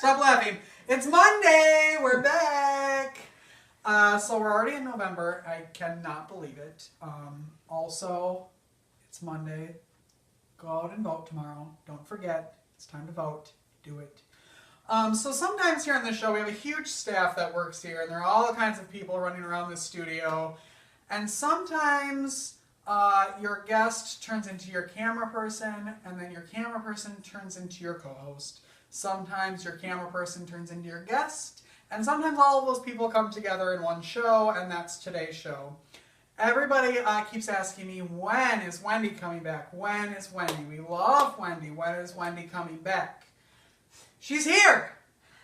Stop laughing. It's Monday. We're back. So we're already in November. I cannot believe it. Also, it's Monday. Go out and vote tomorrow. Don't forget. It's time to vote. Do it. So sometimes here on the show we have a huge staff that works here, and there are all kinds of people running around the studio. And sometimes your guest turns into your camera person, and then your camera person turns into your co-host. Sometimes your camera person turns into your guest, and sometimes all of those people come together in one show, and that's today's show. Everybody keeps asking me, when is Wendy coming back? When is Wendy? We love Wendy. When is Wendy coming back? She's here!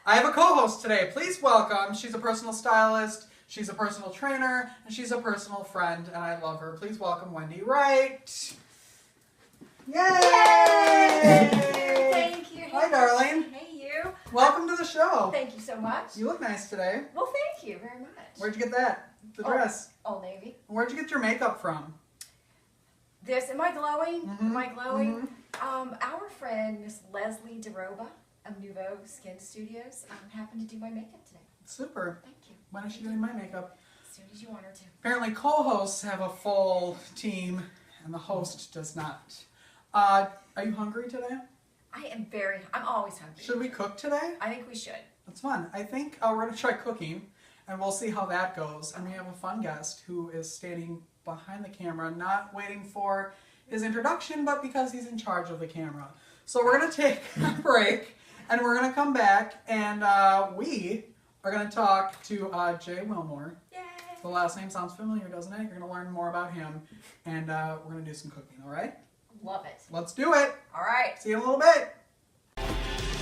I have a co-host today. Please welcome. She's a personal stylist, she's a personal trainer, and she's a personal friend, and I love her. Please welcome Wendy Wright. Yay! Thank you. Hi, darling. Hey, you. Welcome to the show. Thank you so much. You look nice today. Well, thank you very much. Where'd you get that? The dress? Old Navy. Where'd you get your makeup from? Am I glowing? Mm-hmm. Am I glowing? Our friend, Miss Leslie DeRoba of Nouveau Skin Studios, happened to do my makeup today. Super. Thank you. When is she doing my makeup? As soon as you want her to. Apparently co-hosts have a full team, and the host does not. Are you hungry today? I'm always hungry. Should we cook today? I think we should. That's fun. I think we're going to try cooking, and we'll see how that goes. And we have a fun guest who is standing behind the camera, not waiting for his introduction, but because he's in charge of the camera. So we're going to take a break, and we're going to come back, and we are going to talk to Jay Wilmore. Yay! The last name sounds familiar, doesn't it? You're going to learn more about him, and we're going to do some cooking, all right? Love it. Let's do it. All right. See you in a little bit.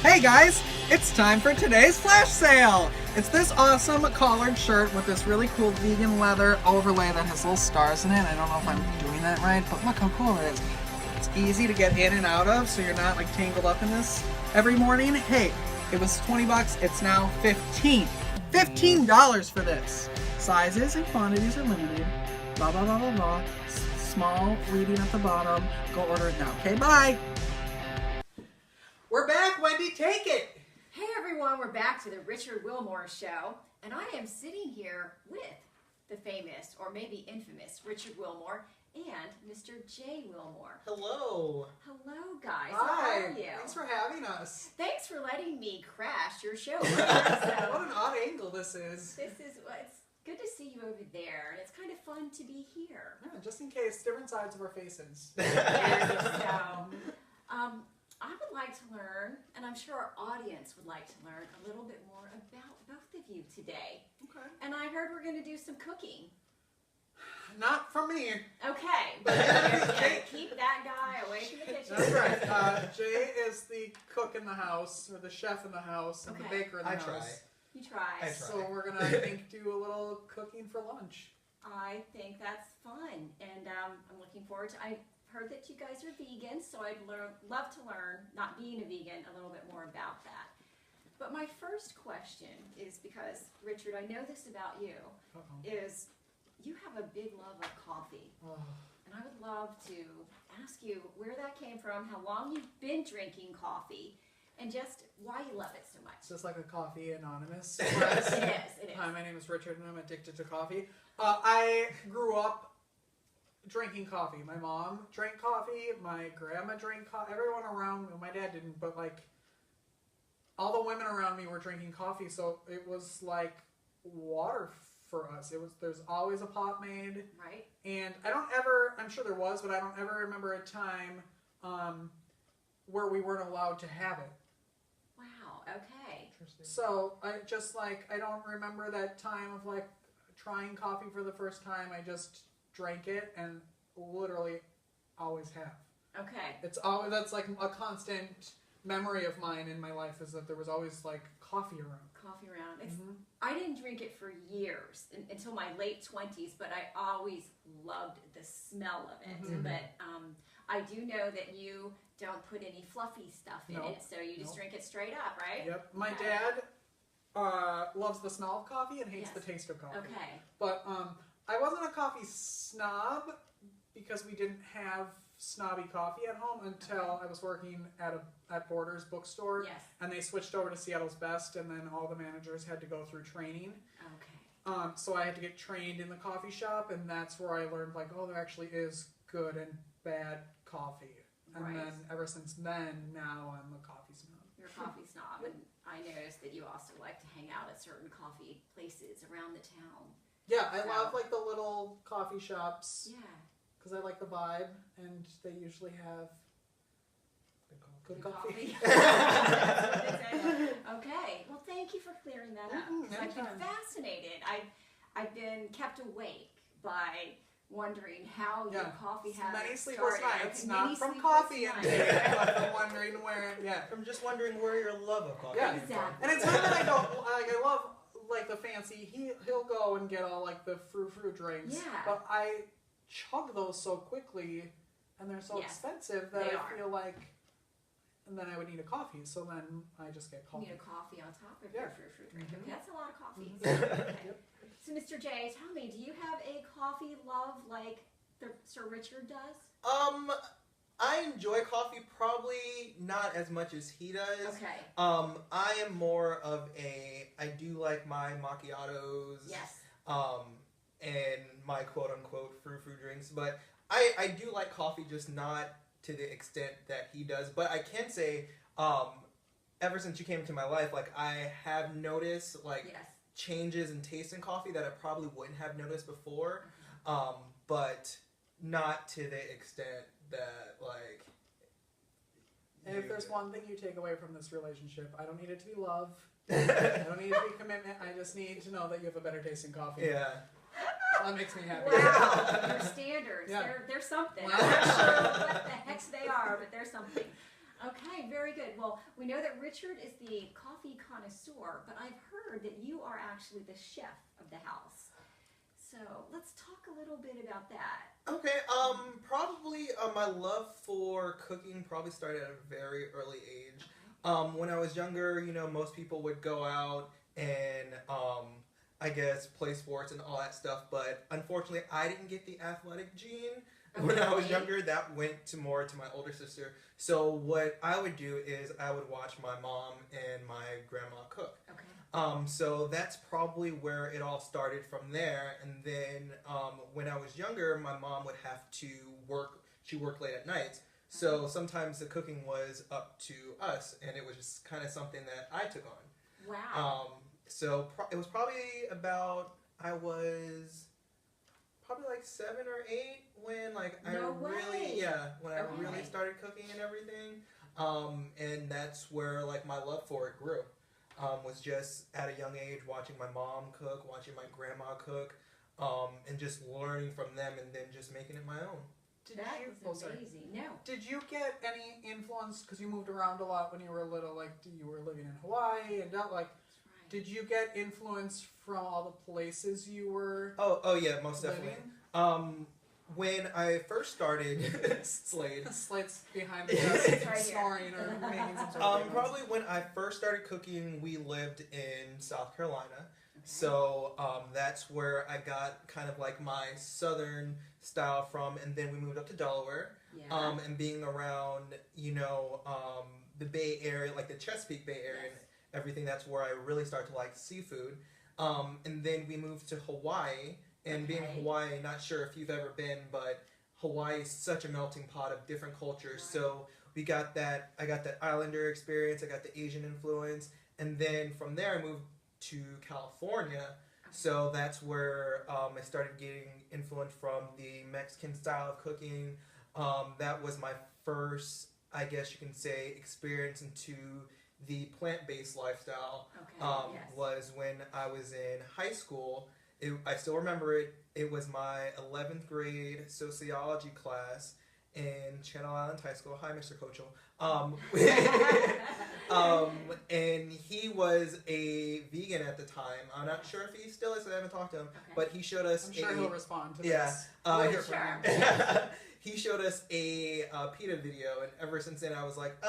Hey guys, it's time for today's flash sale. It's this awesome collared shirt with this really cool vegan leather overlay that has little stars in it. I don't know if I'm doing that right, but look how cool it is. It's easy to get in and out of, so you're not like tangled up in this every morning. Hey, it was 20 bucks, it's now 15. $15 for this. Sizes and quantities are limited. Blah, blah, blah, blah, blah. Small reading at the bottom. Go order it now. Okay, bye. We're back, Wendy. Take it. Hey everyone, we're back to the Richard Wilmore Show, and I am sitting here with the famous, or maybe infamous, Richard Wilmore and Mr. Jay Wilmore. Hello. Hello guys, Hi. how are you? Thanks for having us. Thanks for letting me crash your show. What an odd angle this is. It's good to see you over there, and it's kind of fun to be here. Yeah, just in case, different sides of our faces. I would like to learn, and I'm sure our audience would like to learn a little bit more about both of you today. Okay. And I heard we're going to do some cooking. Not from me. Okay, but you're gonna keep that guy away from the kitchen. That's right. Jay is the cook in the house, or the chef in the house, and the Okay. baker in the house. You try. I try. So we're gonna, I think, do a little cooking for lunch. I think that's fun, and I'm looking forward to. I heard that you guys are vegan, so I'd love to learn, not being a vegan, a little bit more about that. But my first question is because Richard, I know this about you, is you have a big love of coffee, and I would love to ask you where that came from, how long you've been drinking coffee, and just why you love it so much. Just like a coffee anonymous. It is. Hi, my name is Richard, and I'm addicted to coffee. I grew up drinking coffee. My mom drank coffee. My grandma drank coffee. Everyone around me, my dad didn't, but like all the women around me were drinking coffee, so it was like water for us. There's always a pot made. Right. And I'm sure there was, but I don't ever remember a time where we weren't allowed to have it. Wow, okay. So I don't remember that time of like trying coffee for the first time. I just drank it and literally always have. Okay. That's like a constant memory of mine in my life, is that there was always like coffee around. I didn't drink it for years until my late 20s, but I always loved the smell of it. Mm-hmm. But I do know that you don't put any fluffy stuff in it, so you just drink it straight up, right? Yep. My dad loves the smell of coffee and hates the taste of coffee. Okay. But I wasn't a coffee snob because we didn't have snobby coffee at home until I was working at Borders bookstore, Yes. and they switched over to Seattle's Best, and then all the managers had to go through training. Okay. So I had to get trained in the coffee shop, and that's where I learned, like, oh, there actually is good and bad coffee. And Right. then ever since then, now I'm a coffee snob. You're a coffee snob, and I noticed that you also like to hang out at certain coffee places around the town. Yeah, I So- love like the little coffee shops Yeah. because I like the vibe, and they usually have good coffee. That's what it said. Okay. Well, thank you for clearing that up. 'Cause I've been anytime. fascinated. I've been kept awake by wondering how your Yeah. coffee habits Many sleepless started. nights, Okay, not many from sleepless coffee nights. intake, but from wondering where. Yeah, I'm just wondering where your love of coffee Yeah. came from. Exactly. and it's not that I don't like. I love like the fancy. He'll go and get all like the fruit drinks. Yeah. But I chug those so quickly, and they're so Yes, expensive that they I are. feel like. And then I would need a coffee, so then I just get You coffee. need a coffee on top of Yeah. your fruit drink. Mhm. Okay, that's a lot of coffees. Mhm. Okay. Yep. So, Mr. J, tell me, do you have a coffee love like Sir Richard does? I enjoy coffee, probably not as much as he does. Okay. I am more of I do like my macchiatos. Yes. And my quote unquote frou drinks, but I do like coffee, just not to the extent that he does. But I can say, ever since you came into my life, like I have noticed like Yes. changes in taste in coffee that I probably wouldn't have noticed before, but not to the extent that like. And if you there's do. one thing you take away from this relationship, I don't need it to be love. I don't need it to be commitment. I just need to know that you have a better tasting coffee. Yeah. That makes me happy. Wow, your standards. Yeah. They're something. Wow. I'm not sure what the heck they are, but they're something. Okay, very good. Well, we know that Richard is the coffee connoisseur, but I've heard that you are actually the chef of the house. So let's talk a little bit about that. Okay, probably my love for cooking probably started at a very early age. When I was younger, most people would go out and, I guess, play sports and all that stuff, but unfortunately, I didn't get the athletic gene when I was Okay. younger. That went more to my older sister. So what I would do is I would watch my mom and my grandma cook. Okay. So that's probably where it all started from there. And then when I was younger, my mom would have to work. She worked late at night. So sometimes the cooking was up to us, and it was just kind of something that I took on. Wow. So it was probably about, I was probably like 7 or 8 when like No I really, way. when I really Okay. started cooking and everything. And that's where like my love for it grew. Was just at a young age watching my mom cook, watching my grandma cook, and just learning from them and then just making it my own. That Oh, is sorry. amazing. No. Did you get any influence, because you moved around a lot when you were little, like you were living in Hawaii, and like, That's right. did you get influence from all the places you were Oh yeah, most definitely. living? When I first started Slade, Slate's behind the desk, It's right here. snoring or making some sort of probably when I first started cooking, we lived in South Carolina. So that's where I got kind of like my southern style from, and then we moved up to Delaware. Yeah. And being around, the Bay Area, like the Chesapeake Bay Area, Yes. and everything, that's where I really started to like seafood. And then we moved to Hawaii, and being Okay. Hawaii, not sure if you've ever been, but Hawaii is such a melting pot of different cultures. Right. So we got that. I got that Islander experience. I got the Asian influence, and then from there I moved to California. So that's where I started getting influence from the Mexican style of cooking. That was my first, I guess you can say, experience into the plant-based lifestyle. Okay. Yes. Was when I was in high school. I still remember it. It was my 11th grade sociology class in Channel Islands High School. Hi, Mr. Kochel. And he was a vegan at the time. I'm not sure if he still is. I haven't talked to him, Okay. but he showed us. I'm sure he'll respond to Yeah. this. Uh, We'll he- hear from Sure. him. he showed us a PETA video, and ever since then I was like,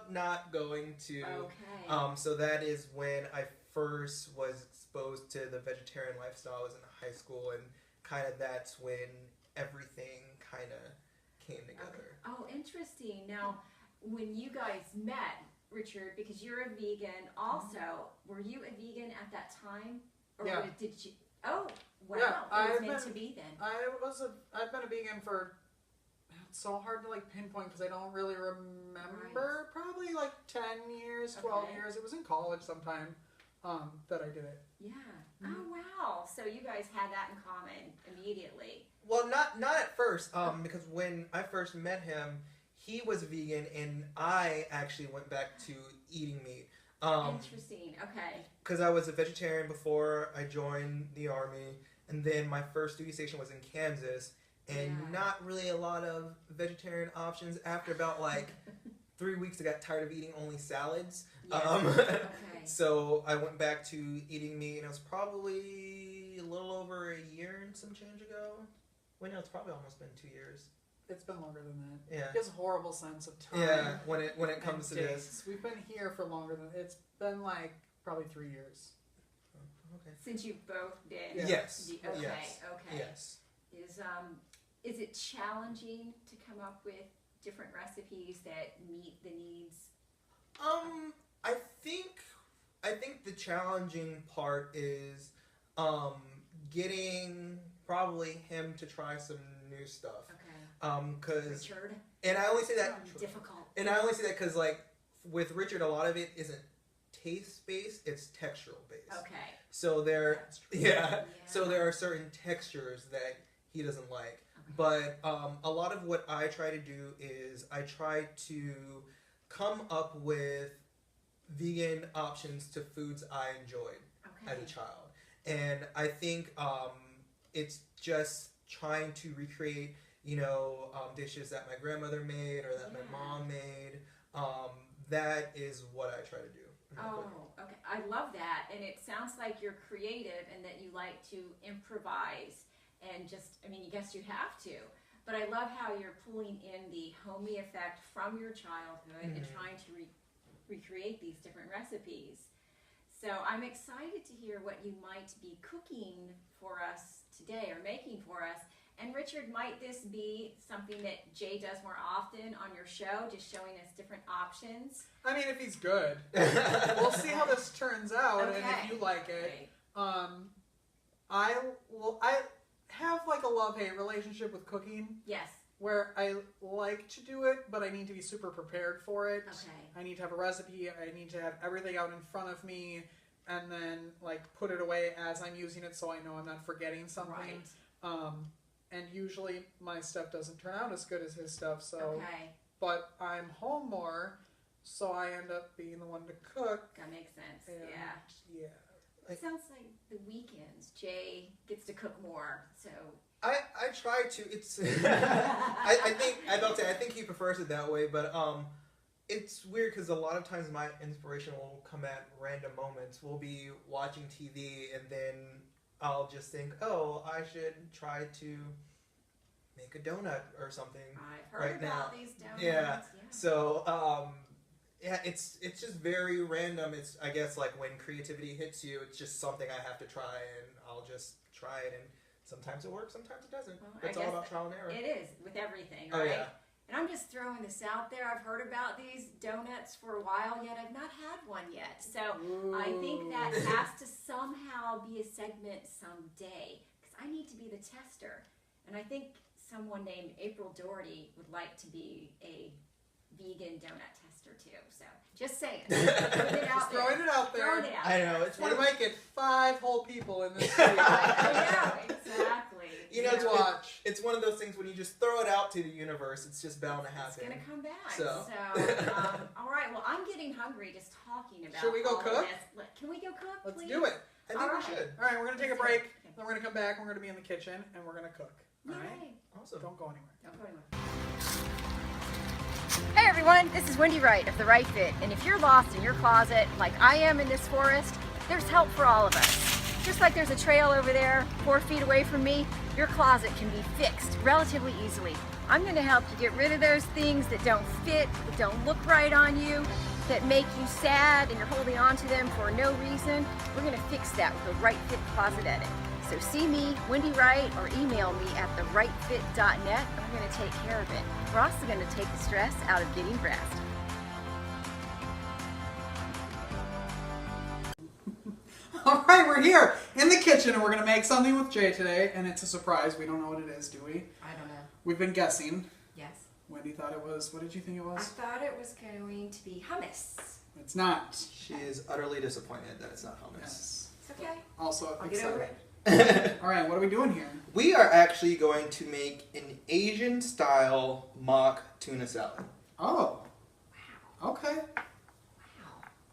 not going to. Okay. So that is when I first was exposed to the vegetarian lifestyle. I was in high school, and kind of that's when everything kind of came together. Oh, interesting. Now, when you guys met, Richard, because you're a vegan also, were you a vegan at that time? Or Yeah. did you? Oh, wow. Yeah, It was meant to be then. I've been a vegan for, it's so hard to like pinpoint because I don't really remember. Probably like 10 years, 12 Okay. years. It was in college sometime that I did it. Yeah. Oh, wow. So you guys had that in common immediately. Well, not at first, because when I first met him, he was vegan, and I actually went back to eating meat. Interesting. Okay. Because I was a vegetarian before I joined the Army, and then my first duty station was in Kansas, and Yeah. not really a lot of vegetarian options. After about like 3 weeks, I got tired of eating only salads. Yes. Okay. So I went back to eating meat, and it was probably a little over a year and some change ago. Wait, no, it's probably almost been 2 years. It's been longer than that. Yeah. He has a horrible sense of time. Yeah, when it comes to and this. dates. We've been here for longer than, it's been like probably 3 years. Okay. Since you've both been. Yeah. Yes. Okay. Yes. Okay. Yes. Is it challenging to come up with different recipes that meet the needs? I think the challenging part is getting probably him to try some new stuff. Okay. Cause Richard. and I only say that Difficult. and I only say that because like with Richard, a lot of it isn't taste based; it's textural based. Okay. So there, That's true. yeah. So there are certain textures that he doesn't like. Okay. But a lot of what I try to do is I try to come up with vegan options to foods I enjoyed as a child. And I think it's just trying to recreate, dishes that my grandmother made or that my mom made. That is what I try to do. Oh, okay. I love that. And it sounds like you're creative and that you like to improvise and I guess you have to. But I love how you're pulling in the homey effect from your childhood and trying to recreate these different recipes. So I'm excited to hear what you might be cooking for us today or making for us. And Richard, might this be something that Jay does more often on your show, just showing us different options? I mean, if he's good. We'll see how this turns out and if you like it. Right. I have like a love-hate relationship with cooking Yes. where I like to do it, but I need to be super prepared for it. Okay. I need to have a recipe. I need to have everything out in front of me and then like put it away as I'm using it so I know I'm not forgetting something. Right. And usually my stuff doesn't turn out as good as his stuff. So, Okay. but I'm home more, so I end up being the one to cook. That makes sense. And Yeah. yeah. It sounds like the weekends, Jay gets to cook more. So. I try to. It's I think he prefers it that way, but it's weird because a lot of times my inspiration will come at random moments. We'll be watching TV and then I'll just think, oh, I should try to make a donut or something. I've heard about these donuts. Yeah. So it's just very random. It's I guess like when creativity hits you, it's just something I have to try, and I'll just try it, and sometimes it works, sometimes it doesn't. Well, It's I all guess about trial and error. It is with everything, Oh, right? yeah. And I'm just throwing this out there. I've heard about these donuts for a while, yet I've not had one yet. So I think that has to somehow be a segment someday because I need to be the tester. And I think someone named April Doherty would like to be a vegan donut tester too. So just saying. Throwing it out there. Throwing it out I there. know it's We one. might get 5 whole people in this video. I know, exactly. It's watch. It's one of those things when you just throw it out to the universe, it's just bound to happen. It's gonna come back. So. All right. Well, I'm getting hungry just talking about. Should we go all of cook? this. Can we go cook, Let's please? do it. I think All we right. should. All right, we're going to take a Let's do it. break. Okay. Then we're going to come back. We're going to be in the kitchen and we're going to cook. All right? Yay. Awesome. Don't go anywhere. Don't go anywhere. Hey everyone, this is Wendy Wright of the Wright Fit, and if you're lost in your closet like I am in this forest, there's help for all of us. Just like there's a trail over there 4 feet away from me, your closet can be fixed relatively easily. I'm going to help you get rid of those things that don't fit, that don't look right on you, that make you sad and you're holding on to them for no reason. We're going to fix that with the Wright Fit Closet Edit. So see me, Wendy Wright, or email me at thewrightfit.net, and we're going to take care of it. We're also going to take the stress out of getting dressed. All right, we're here in the kitchen, and we're going to make something with Jay today, and it's a surprise. We don't know what it is, do we? I don't know. We've been guessing. Yes. Wendy thought it was, what did you think it I was? thought it was going to be hummus. It's not. She is utterly disappointed that it's not hummus. Yes. It's okay. Also I'll get over excited. it. All right, what are we doing here? We are actually going to make an Asian style mock tuna salad. Oh, Wow. okay. Wow.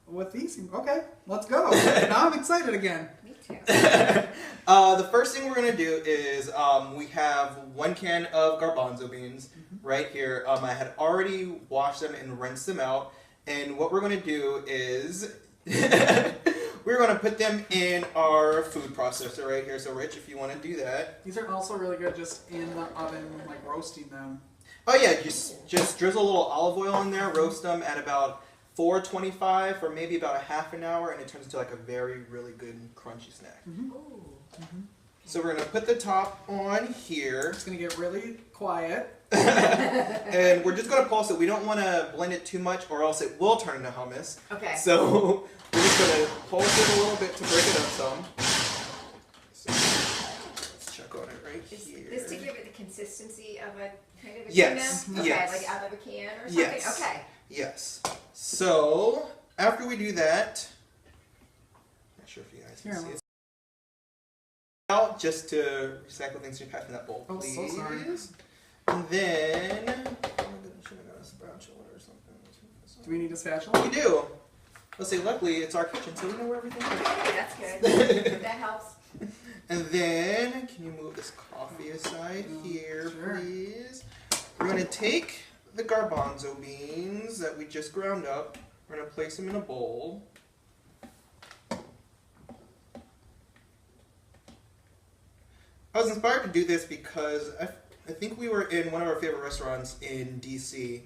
With these, okay, let's go. Now I'm excited again. Me too. The first thing we're going to do is we have 1 can of garbanzo beans right here. I had already washed them and rinsed them out. And what we're going to do is we're going to put them in our food processor right here. So Rich, if you want to do that. These are also really good just in the oven, like roasting them. Oh yeah, just drizzle a little olive oil in there, roast them at about 425 for maybe about a half an hour, and it turns into like a really good crunchy snack. Ooh. So we're going to put the top on here. It's going to get really quiet. And we're just going to pulse it. We don't want to blend it too much or else it will turn into hummus. Okay. So we're just going to pulse it a little bit to break it up some. So let's check on it right Is here. this to give it the consistency of a kind of a Yes, tuna? Okay, yes. like out of a can or something? Yes. Okay. Yes. So after we do that, not sure if you guys can Here, see it. Out just to recycle things you pass in that bowl, Oh, please. so sorry. And then should have got a spatula or something. Do we need a spatula? We do. Let's say luckily it's our kitchen, so we know where everything is. Okay, that's good. That helps. And then can you move this coffee aside here, Sure. please? We're gonna take the garbanzo beans that we just ground up. We're gonna place them in a bowl. I was inspired to do this because I think we were in one of our favorite restaurants in DC,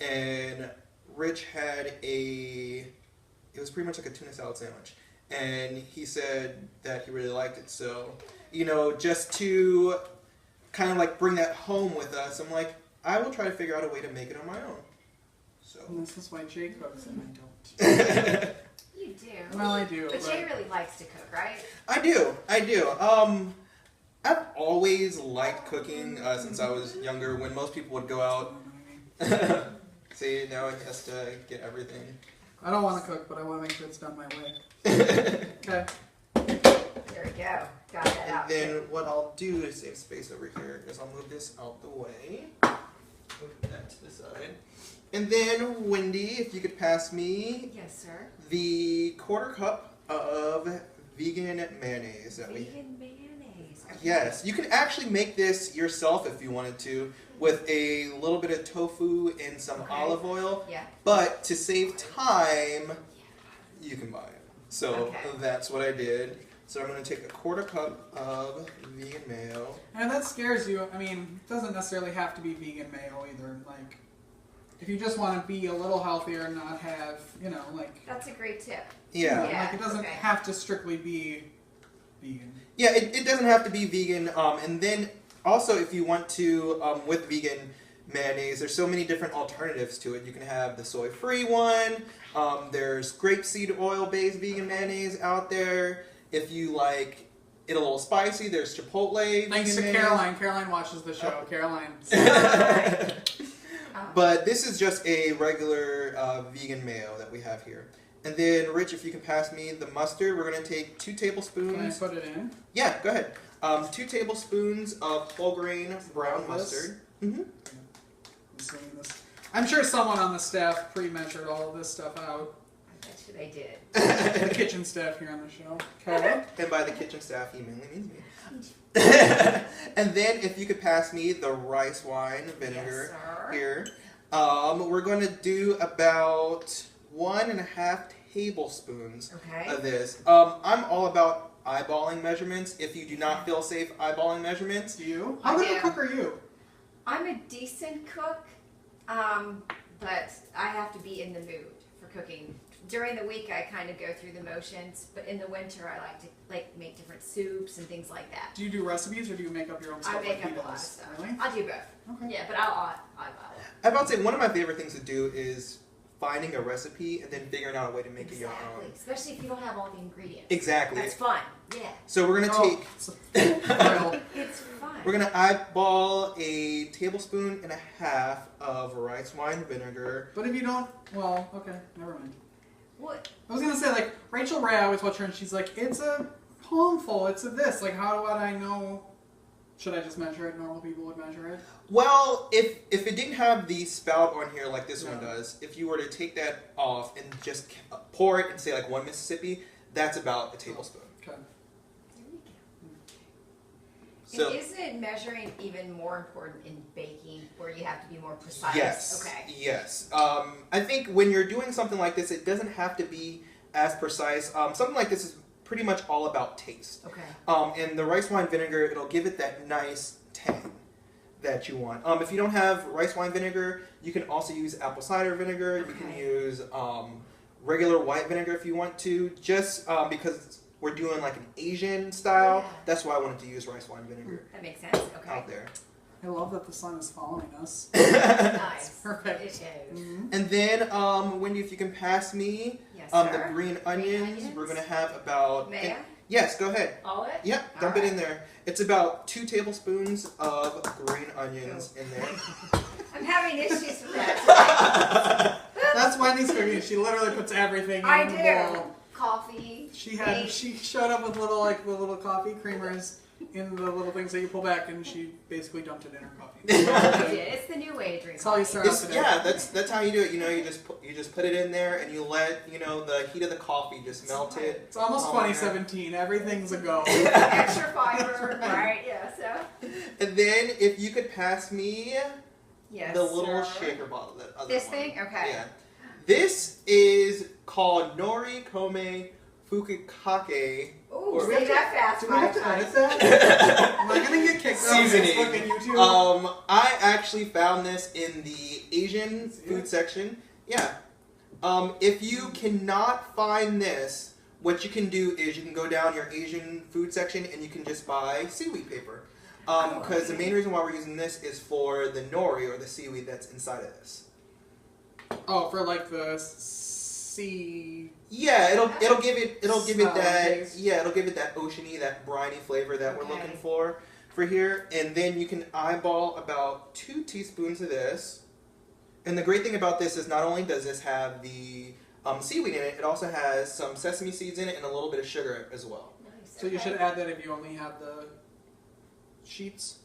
and Rich had it was pretty much like a tuna salad sandwich, and he said that he really liked it. So, just to kind of like bring that home with us, I'm like, I will try to figure out a way to make it on my own. So. And this is why Jay cooks and I don't. You do. Well, I do. But Jay really likes to cook, right? I do. I've always liked cooking since I was younger. When most people would go out, see, now he has to get everything. I don't want to cook, but I want to make sure it's done my way. Okay. There we go. Got that And out. then what I'll do to save space over here is I'll move this out the way. Move that to the side. And then, Wendy, if you could pass me Yes, sir. the 1/4 cup of vegan mayonnaise that we. Vegan mayonnaise. Okay. Yes, you can actually make this yourself if you wanted to, with a little bit of tofu and some Okay. olive oil. Yeah. But to save time, you can buy it. So Okay. that's what I did. So I'm going to take a 1/4 cup of vegan mayo. And if that scares you, I mean, it doesn't necessarily have to be vegan mayo either. Like, if you just want to be a little healthier and not have, like, That's a great tip. Yeah. Yeah. like it doesn't okay. have to strictly be vegan. Yeah, it doesn't have to be vegan. And then also, if you want to, with vegan mayonnaise, there's so many different alternatives to it. You can have the soy-free one. There's grapeseed oil-based vegan mayonnaise out there. If you like it a little spicy, there's Chipotle Thanks to vegan mayonnaise. Caroline. Caroline watches the show. Caroline. But this is just a regular vegan mayo that we have here. And then, Rich, if you can pass me the mustard, we're going to take 2 tablespoons. Can I put it in? Yeah, go ahead. 2 tablespoons of whole grain brown All this? mustard. Mm-hmm. I'm sure someone on the staff pre-measured all of this stuff out. I bet you they did. The kitchen staff here on the show. Okay. And by the kitchen staff, he mainly means me. And then, if you could pass me the rice wine vinegar Yes, sir. here. We're going to do about 1.5 tablespoons Okay. of this. I'm all about eyeballing measurements. If you do not feel safe eyeballing measurements, Do you? I How good do. a cook are you? I'm a decent cook, but I have to be in the mood for cooking. During the week, I kind of go through the motions, but in the winter, I like to make different soups and things like that. Do you do recipes or do you make up your own stuff? I make like up he a lot of does? stuff. Really? I'll do both. Okay. Yeah, but I I'm about to say one of my favorite things to do is finding a recipe and then figuring out a way to make it your exactly. own. Especially if you don't have all the ingredients. Exactly. That's fun. Yeah. So we're gonna Oh, it's a thrill. It's fun. we're gonna eyeball a tablespoon and a half of rice wine vinegar. But if you don't, well, okay, never mind. What? I was gonna say, like, Rachel Ray, I always watch her and she's like, it's a palmful, it's a this. Like, how would I know? Should I just measure it? Normal people would measure it. Well, if it didn't have the spout on here like this one Yeah. does, if you were to take that off and just pour it and say like 1 Mississippi, that's about a tablespoon. Okay. There you go. So And isn't measuring even more important in baking, where you have to be more precise? yes, Okay. yes. I think when you're doing something like this, it doesn't have to be as precise. Something like this is pretty much all about taste. Okay. And the rice wine vinegar, it'll give it that nice tang that you want. If you don't have rice wine vinegar, you can also use apple cider vinegar. You can Okay. use regular white vinegar if you want to. Just because we're doing like an Asian style, Yeah. that's why I wanted to use rice wine vinegar That makes sense. Okay. out there. I love that the sun is following us. Nice. Perfect. It is. Mhm. And then, Wendy, if you can pass me Yes, the sir. green onions, we're going to have about... May I? Yes, go ahead. All it? Yep, dump it in there. It's about 2 tablespoons of green onions in there. I'm having issues with that That's Wendy's cooking. She literally puts everything in I the do. bowl. Coffee. She showed up with little the little coffee creamers in the little things that you pull back, and she basically dumped it in her coffee. It's the new way of drinking. That's how you start out today. Yeah, that's how you do it. You know, you just put it in there and you let the heat of the coffee just melt it. It's almost Oh, 2017. Everything's a go. Extra fiber, right? Yeah. So. And then if you could pass me Yes. the little sir. shaker bottle. That other This one. thing? Okay. Yeah. This is called Nori Kome Fukikake. Ooh, Or- say that fast. Do we have to 5 edit times. that? Am I gonna get kicked off Seasoning. Facebook and YouTube? I actually found this in the Asian See food it? section. Yeah. If you cannot find this, what you can do is you can go down your Asian food section and you can just buy seaweed paper. Because the main reason why we're using this is for the nori or the seaweed that's inside of this. Oh, for like the sea. Yeah, it'll give it Smell that taste. it'll give it that oceany, that briny flavor that we're Okay. looking for here. And then you can eyeball about 2 teaspoons of this. And the great thing about this is not only does this have the seaweed in it, it also has some sesame seeds in it and a little bit of sugar as well. Nice. So you okay. should add that if you only have the sheets,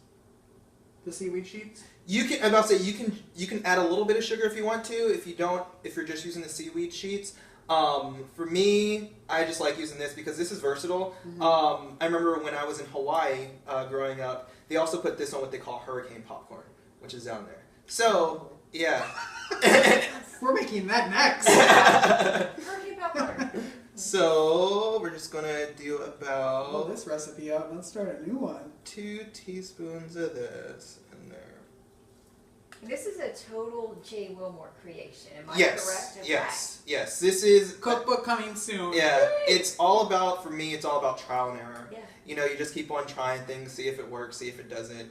the seaweed sheets. You can, I'm about to say, you can add a little bit of sugar if you want to. If you don't, if you're just using the seaweed sheets. For me, I just like using this because this is versatile. Mm-hmm. I remember when I was in Hawaii growing up, they also put this on what they call hurricane popcorn, which is down there. So, yeah. We're making that next. Hurricane popcorn. So, we're just going to do Pull about this recipe out. Let's start a new one. 2 teaspoons of this in there. This is a total Jay Wilmore creation. Am I Yes, correct? Okay. yes. This is Cookbook coming soon. Yeah, it's all about, for me, it's all about trial and error. Yeah. You know, you just keep on trying things, see if it works, see if it doesn't.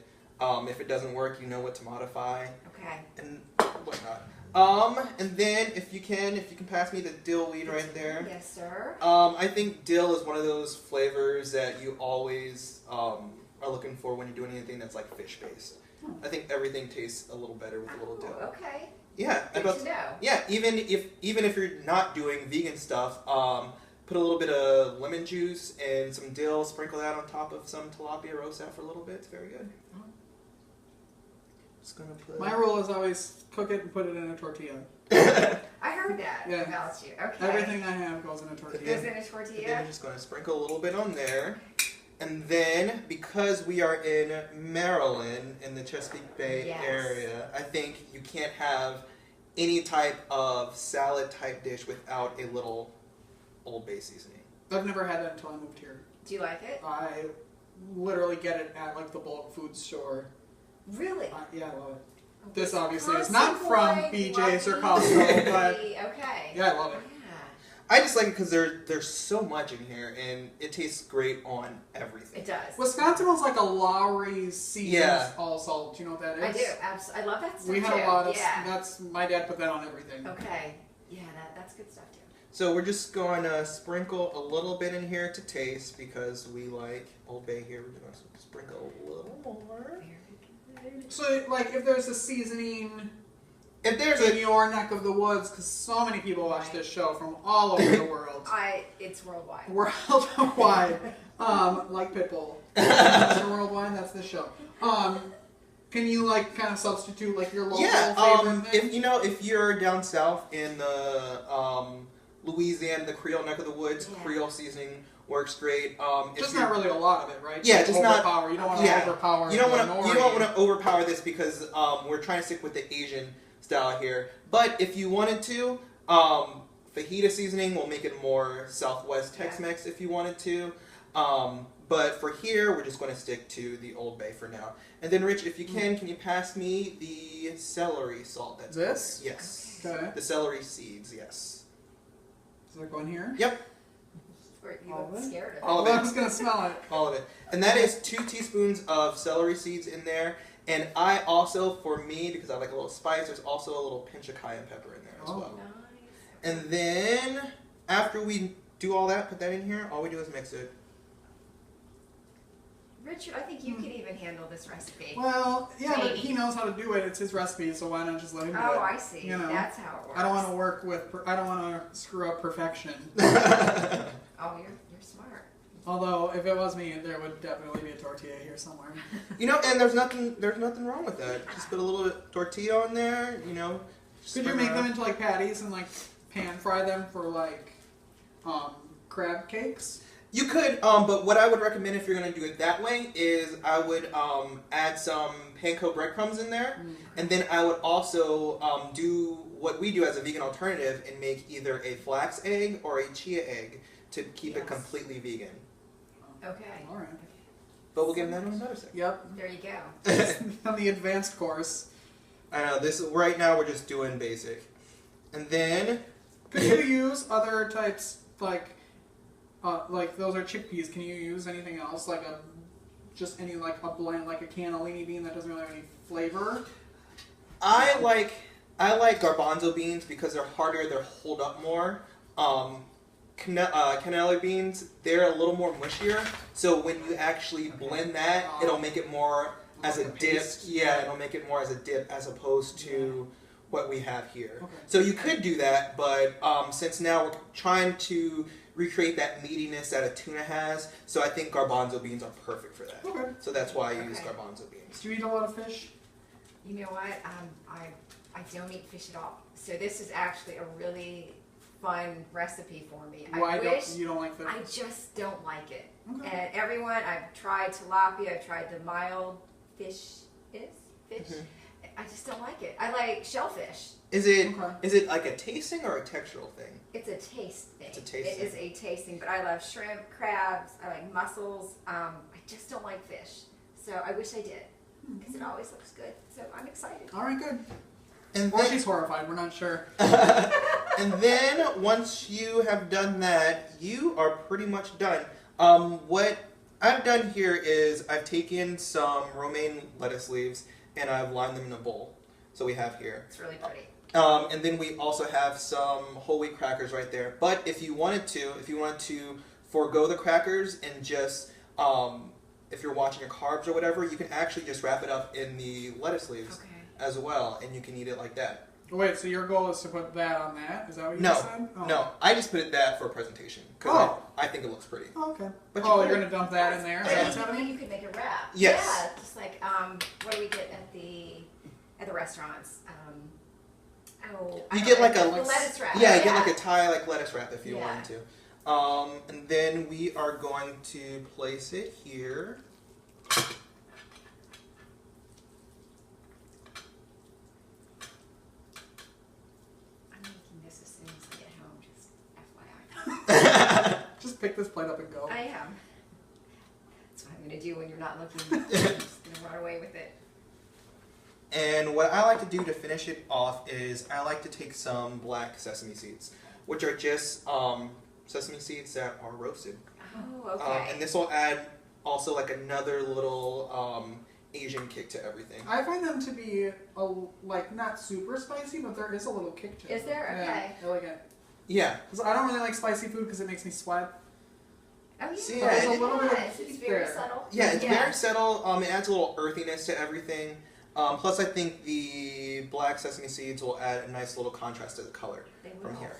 If it doesn't work, you know what to modify Okay. and whatnot. And then if you can pass me the dill weed right there. Yes, sir. I think dill is one of those flavors that you always are looking for when you're doing anything that's like fish based. I think everything tastes a little better with a little dill. Oh, okay. Yeah, Good to know. yeah, even if you're not doing vegan stuff, put a little bit of lemon juice and some dill, sprinkle that on top of some tilapia, roast that for a little bit. It's very good. Just gonna put. My rule is always cook it and put it in a tortilla. I heard that Yeah. about you. Okay. Everything I have goes in a Goes tortilla. in a And then tortilla. you're just gonna sprinkle a little bit on there, and then because we are in Maryland in the Chesapeake Bay Yes. area, I think you can't have any type of salad type dish without a little Old Bay seasoning. I've never had that until I moved here. Do you like it? I literally get it at like the bulk food store. Really? Yeah, I love it. This obviously is Wisconsin not from boy, BJ's or lucky Costco, but okay. Yeah, I love it. I just like it because there's so much in here, and it tastes great on everything. It does. Wisconsin was like a Lowry's Seasons Yeah. all salt. Do you know what that is? I do. Absolutely. I love that stuff We had too. a lot of. Yeah. That's my dad put that on everything. Okay. Yeah, that's good stuff too. So we're just going to sprinkle a little bit in here to taste because we like Old Bay here. We're going to sprinkle a little more. So, like, if there's a seasoning If there's in a your neck of the woods, because so many people watch this show from all over the world, It's worldwide. worldwide, like Pitbull, Mr. Worldwide. That's this show. Can you like kind of substitute like your local favorite thing? if you're down south in the Louisiana, the Creole neck of the woods, Yeah. Creole seasoning works great. Just not really a lot of it, right? Yeah, just not- overpower. You don't want to yeah. overpower. You don't the want to. You minority. don't want to overpower this because we're trying to stick with the Asian style here. But if you wanted to, fajita seasoning will make it more Southwest Tex-Mex if you wanted to. But for here, we're just going to stick to the Old Bay for now. And then, Rich, if you can you pass me the celery salt? That's This? in there? Yes. Okay. The celery seeds, yes. Does that go in here? Yep, You All look of it? scared of it. All of Well, it. I'm just gonna smell it. all of it. And that is 2 teaspoons of celery seeds in there. And I also, for me, because I like a little spice, there's also a little pinch of cayenne pepper in there as Oh. well. Nice. And then, after we do all that, put that in here, all we do is mix it. Richard, I think you could even handle this recipe. Well, yeah, but Maybe. he knows how to do it. It's his recipe, so why not just let him do it? Oh, I see. You know, That's how it works. I don't want to work with. I don't want to screw up perfection. Oh, you're smart. Although, if it was me, there would definitely be a tortilla here somewhere. And there's nothing wrong with that. Just put a little tortilla on there, just Could you spread make it them out. into like patties and like pan fry them for like crab cakes? You could, but what I would recommend if you're going to do it that way is I would add some panko breadcrumbs in there, and then I would also do what we do as a vegan alternative and make either a flax egg or a chia egg to keep it Yes. completely vegan. Okay. All right. But we'll get into that in another second. Yep. There you go. On the advanced course. I know, right now we're just doing basic. And then, Could you use other types like those are chickpeas? Can you use anything else like just any like a blend like a cannellini bean that doesn't really have any flavor? I like garbanzo beans because they're harder, they hold up more. Cannella beans, they're a little more mushier, so when you actually blend that, it'll make it more as a Like a dip. paste? Yeah, it'll make it more as a dip as opposed to what we have here. Okay. So you could do that, but since now we're trying to recreate that meatiness that a tuna has, so I think garbanzo beans are perfect for that. Okay. So that's why I use Okay. garbanzo beans. Do you eat a lot of fish? You know what? I don't eat fish at all. So this is actually a really fun recipe for me. Why I wish don't you don't like fish? I just don't like it. Okay. And everyone, I've tried tilapia, I've tried the mild fish. Mhm. I just don't like it. I like shellfish. Is it Okay. like a tasting or a textural thing? It's a taste thing. It's a taste It is a tasting, but I love shrimp, crabs, I like mussels. I just don't like fish. So I wish I did because it always looks good. So I'm excited. All right, good. And Or then, she's horrified. We're not sure. and then once you have done that, you are pretty much done. What I've done here is I've taken some romaine lettuce leaves and I've lined them in a bowl. So we have here. It's really pretty. And then we also have some whole wheat crackers right there. But if you wanted to forego the crackers and just, if you're watching your carbs or whatever, you can actually just wrap it up in the lettuce leaves Okay. as well, and you can eat it like that. Wait, so your goal is to put that on that? Is that what you No, just said? Oh. No, I just put it that for presentation because Oh. I think it looks pretty. Oh, okay. But Oh, you you're gonna dump that in there? Is that what's happening? You could make a wrap. Yes. Yeah, just like what do we get at the restaurants? You get like a the lettuce wrap. Yeah, you get like a Thai lettuce wrap if you Yeah. wanted to. And then we are going to place it here. I'm making this as soon as I get home, just FYI. Just pick this plate up and go. I am. That's what I'm gonna do when you're not looking. I'm just gonna run away with it. And what I like to do to finish it off is I like to take some black sesame seeds, which are just sesame seeds that are roasted. Oh, okay. And this will add also like another little Asian kick to everything. I find them to be like not super spicy, but there is a little kick to it. Is there? Okay. Yeah, I like it. Yeah. Because I don't really like spicy food because it makes me sweat. Oh, yeah. See, there's a little bit of It's heat very there. subtle. Yeah, it's very subtle. It adds a little earthiness to everything. Plus, I think the black sesame seeds will add a nice little contrast to the color They from will. here.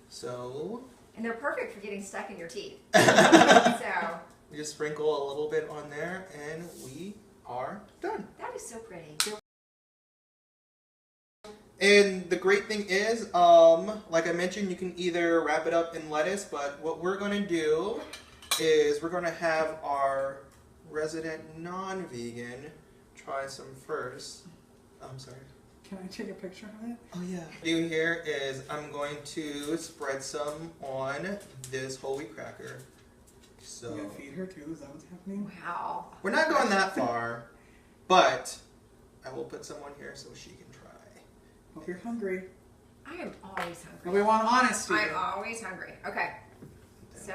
So, And they're perfect for getting stuck in your teeth. So, we just sprinkle a little bit on there, and we are done. that is so pretty. And the great thing is, like I mentioned, you can either wrap it up in lettuce, but what we're going to do is we're going to have our resident non-vegan try some first. I'm sorry. Can I take a picture of it? Oh yeah. What I'm doing here is I'm going to spread some on this whole wheat cracker. So You gonna feed her too? Is that what's happening? Wow. we're not going that far, but I will put some on here so she can try. Hope you're hungry. I am always And hungry. we want honesty. I'm always hungry. Okay. So,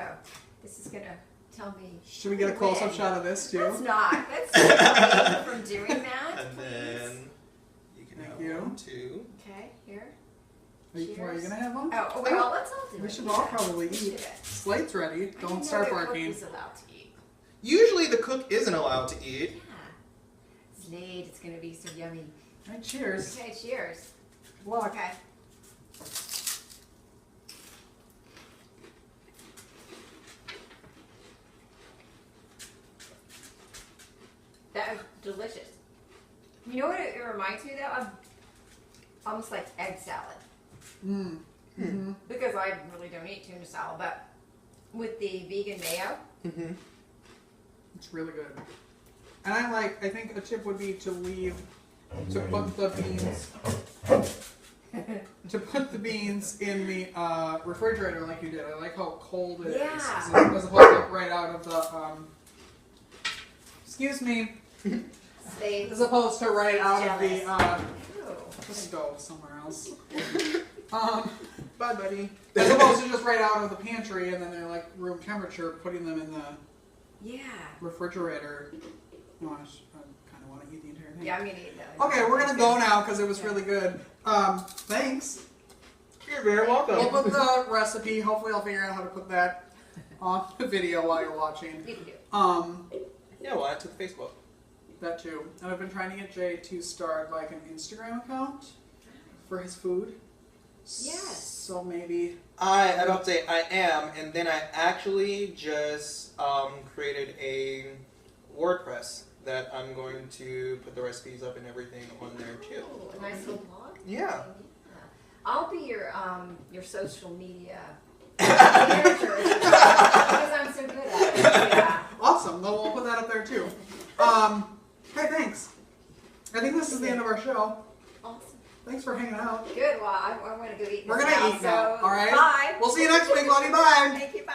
this is going to tell me. Should we get a close-up shot of this too? That's not. That's not from doing that. And please. then you can Thank have you. one too. Okay, here. Are you Cheers. gonna have one? Oh, well, let's all do it. We should all probably Let's do eat. it. Slate's ready. I didn't Don't know start that cook barking. was allowed to eat. Usually the cook isn't allowed to eat. Yeah. Slade, it's going to be so yummy. All right, cheers. Okay, cheers. Well, Okay. That is delicious. You know what it reminds me though of? Almost like egg salad. Mm-hmm. Because I really don't eat tuna salad, but with the vegan mayo, Mm-hmm. It's really good. And I think a tip would be to put the beans in the refrigerator like you did. I like how cold it is, Yeah. as opposed to right out of the excuse me, they as opposed to right out of the Ew. stove somewhere else. Bye, buddy. As opposed to just right out of the pantry and then they're like room temperature, putting them in the Yeah. refrigerator. No, I kind of want to eat the entire thing. Yeah, I'm gonna eat that. Okay, we're gonna go now because it was really good. Thanks. You're very welcome. We'll put the recipe. Hopefully, I'll figure out how to put that on the video while you're watching. You can do it. Yeah, well, add to the Facebook. That too. And I've been trying to get Jay to start like an Instagram account for his food. Yes. So maybe. I about to say I am, and then I actually just created a WordPress that I'm going to put the recipes up and everything on there too. Ooh, a nice little blog. Yeah. I'll be your social media manager because I'm so good at it. Yeah. Awesome. Well, we'll put that up there too. Hey, thanks. I think this is the end of our show. Awesome. Thanks for hanging out. Good. Well, I'm going to go eat. We're this gonna now, eat now. so All right. Bye. We'll see you next week, Wendy. Bye. Thank you. Bye.